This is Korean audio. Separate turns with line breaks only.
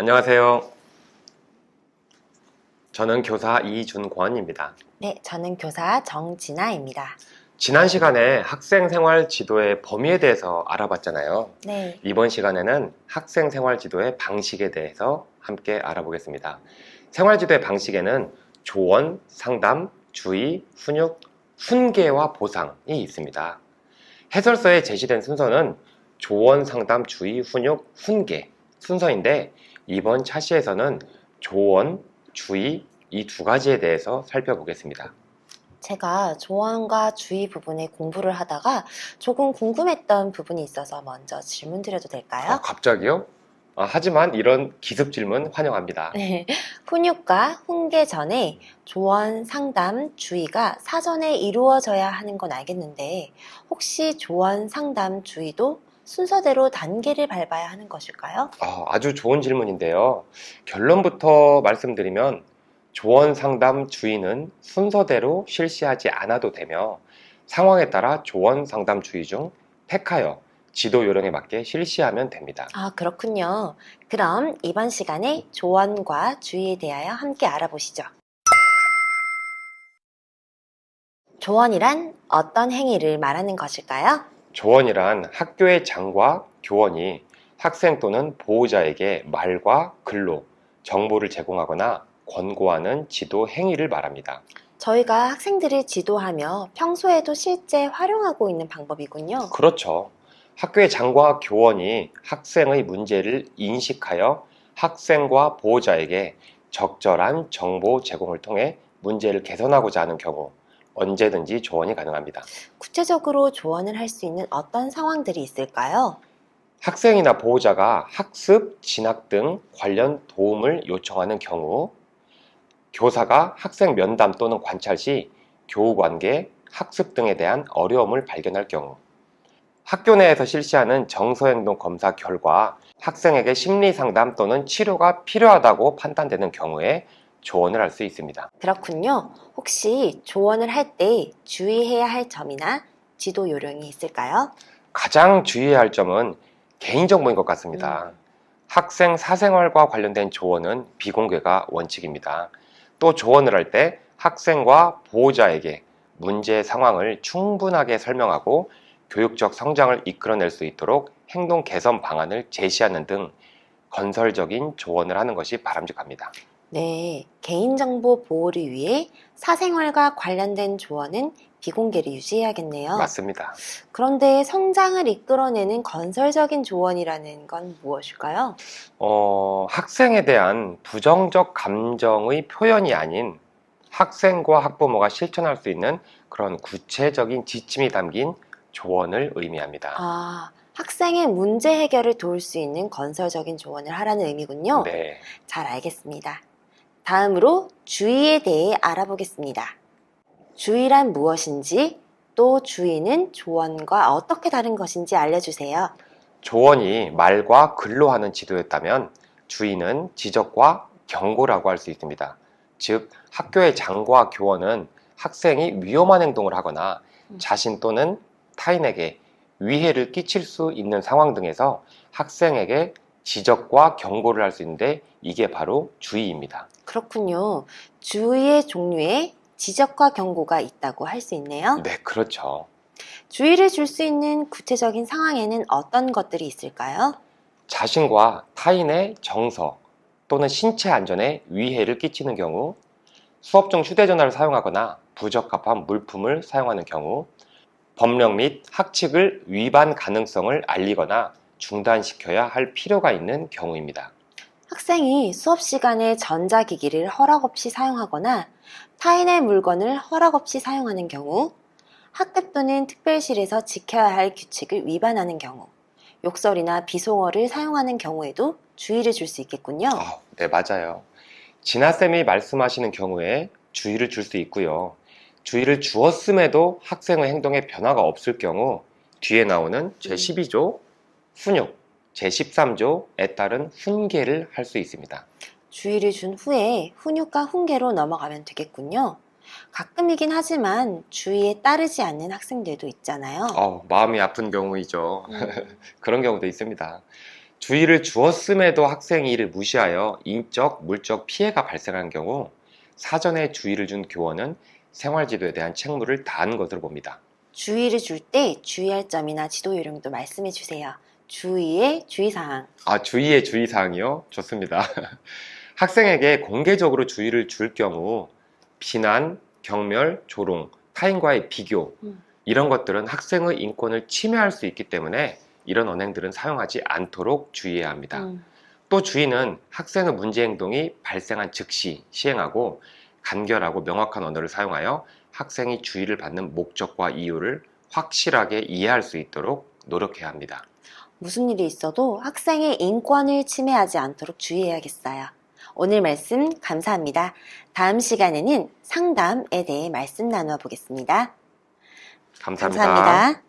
안녕하세요. 저는 교사 이준권입니다.
네, 저는 교사 정진아입니다.
지난 시간에 학생 생활 지도의 범위에 대해서 알아봤잖아요.
네,
이번 시간에는 학생 생활 지도의 방식에 대해서 함께 알아보겠습니다. 생활 지도의 방식에는 조언, 상담, 주의, 훈육, 훈계와 보상이 있습니다. 해설서에 제시된 순서는 조언, 상담, 주의, 훈육, 훈계 순서인데 이번 차시에서는 조언, 주의 이 두 가지에 대해서 살펴보겠습니다.
제가 조언과 주의 부분에 공부를 하다가 조금 궁금했던 부분이 있어서 먼저 질문 드려도 될까요?
갑자기요? 하지만 이런 기습 질문 환영합니다.
네, 훈육과 훈계 전에 조언, 상담, 주의가 사전에 이루어져야 하는 건 알겠는데 혹시 조언, 상담, 주의도 순서대로 단계를 밟아야 하는 것일까요?
아주 좋은 질문인데요. 결론부터 말씀드리면 조언, 상담, 주의는 순서대로 실시하지 않아도 되며 상황에 따라 조언, 상담, 주의 중 택하여 지도 요령에 맞게 실시하면 됩니다.
그렇군요. 그럼 이번 시간에 조언과 주의에 대하여 함께 알아보시죠. 조언이란 어떤 행위를 말하는 것일까요?
조언이란 학교의 장과 교원이 학생 또는 보호자에게 말과 글로 정보를 제공하거나 권고하는 지도 행위를 말합니다.
저희가 학생들을 지도하며 평소에도 실제 활용하고 있는 방법이군요.
그렇죠. 학교의 장과 교원이 학생의 문제를 인식하여 학생과 보호자에게 적절한 정보 제공을 통해 문제를 개선하고자 하는 경우 언제든지 조언이 가능합니다.
구체적으로 조언을 할 수 있는 어떤 상황들이 있을까요?
학생이나 보호자가 학습, 진학 등 관련 도움을 요청하는 경우, 교사가 학생 면담 또는 관찰 시 교우 관계, 학습 등에 대한 어려움을 발견할 경우, 학교 내에서 실시하는 정서행동 검사 결과 학생에게 심리 상담 또는 치료가 필요하다고 판단되는 경우에 조언을 할 수 있습니다.
그렇군요. 혹시 조언을 할 때 주의해야 할 점이나 지도 요령이 있을까요?
가장 주의해야 할 점은 개인정보인 것 같습니다. 학생 사생활과 관련된 조언은 비공개가 원칙입니다. 또 조언을 할 때 학생과 보호자에게 문제 상황을 충분하게 설명하고 교육적 성장을 이끌어낼 수 있도록 행동 개선 방안을 제시하는 등 건설적인 조언을 하는 것이 바람직합니다.
네, 개인정보 보호를 위해 사생활과 관련된 조언은 비공개를 유지해야겠네요.
맞습니다.
그런데 성장을 이끌어내는 건설적인 조언이라는 건 무엇일까요?
학생에 대한 부정적 감정의 표현이 아닌 학생과 학부모가 실천할 수 있는 그런 구체적인 지침이 담긴 조언을 의미합니다.
학생의 문제 해결을 도울 수 있는 건설적인 조언을 하라는 의미군요.
네.
잘 알겠습니다. 다음으로 주의에 대해 알아보겠습니다. 주의란 무엇인지, 또 주의는 조언과 어떻게 다른 것인지 알려주세요.
조언이 말과 글로 하는 지도였다면 주의는 지적과 경고라고 할 수 있습니다. 즉, 학교의 장과 교원은 학생이 위험한 행동을 하거나 자신 또는 타인에게 위해를 끼칠 수 있는 상황 등에서 학생에게 지적과 경고를 할 수 있는데 이게 바로 주의입니다.
그렇군요. 주의의 종류에 지적과 경고가 있다고 할 수 있네요.
네, 그렇죠.
주의를 줄 수 있는 구체적인 상황에는 어떤 것들이 있을까요?
자신과 타인의 정서 또는 신체 안전에 위해를 끼치는 경우, 수업 중 휴대전화를 사용하거나 부적합한 물품을 사용하는 경우, 법령 및 학칙을 위반 가능성을 알리거나 중단시켜야 할 필요가 있는 경우입니다.
학생이 수업 시간에 전자기기를 허락 없이 사용하거나 타인의 물건을 허락 없이 사용하는 경우, 학급 또는 특별실에서 지켜야 할 규칙을 위반하는 경우, 욕설이나 비속어를 사용하는 경우에도 주의를 줄 수 있겠군요.
네, 맞아요. 진아쌤이 말씀하시는 경우에 주의를 줄 수 있고요. 주의를 주었음에도 학생의 행동에 변화가 없을 경우 뒤에 나오는 제12조 훈육, 제13조에 따른 훈계를 할 수 있습니다.
주의를 준 후에 훈육과 훈계로 넘어가면 되겠군요. 가끔이긴 하지만 주의에 따르지 않는 학생들도 있잖아요.
마음이 아픈 경우이죠. 그런 경우도 있습니다. 주의를 주었음에도 학생이 이를 무시하여 인적, 물적 피해가 발생한 경우 사전에 주의를 준 교원은 생활지도에 대한 책무를 다한 것으로 봅니다.
주의를 줄 때 주의할 점이나 지도 요령도 말씀해 주세요. 주의의 주의사항.
주의의 주의사항이요? 좋습니다. 학생에게 공개적으로 주의를 줄 경우 비난, 경멸, 조롱, 타인과의 비교 이런 것들은 학생의 인권을 침해할 수 있기 때문에 이런 언행들은 사용하지 않도록 주의해야 합니다. 또 주의는 학생의 문제 행동이 발생한 즉시 시행하고 간결하고 명확한 언어를 사용하여 학생이 주의를 받는 목적과 이유를 확실하게 이해할 수 있도록 노력해야 합니다.
무슨 일이 있어도 학생의 인권을 침해하지 않도록 주의해야겠어요. 오늘 말씀 감사합니다. 다음 시간에는 상담에 대해 말씀 나누어 보겠습니다.
감사합니다.
감사합니다.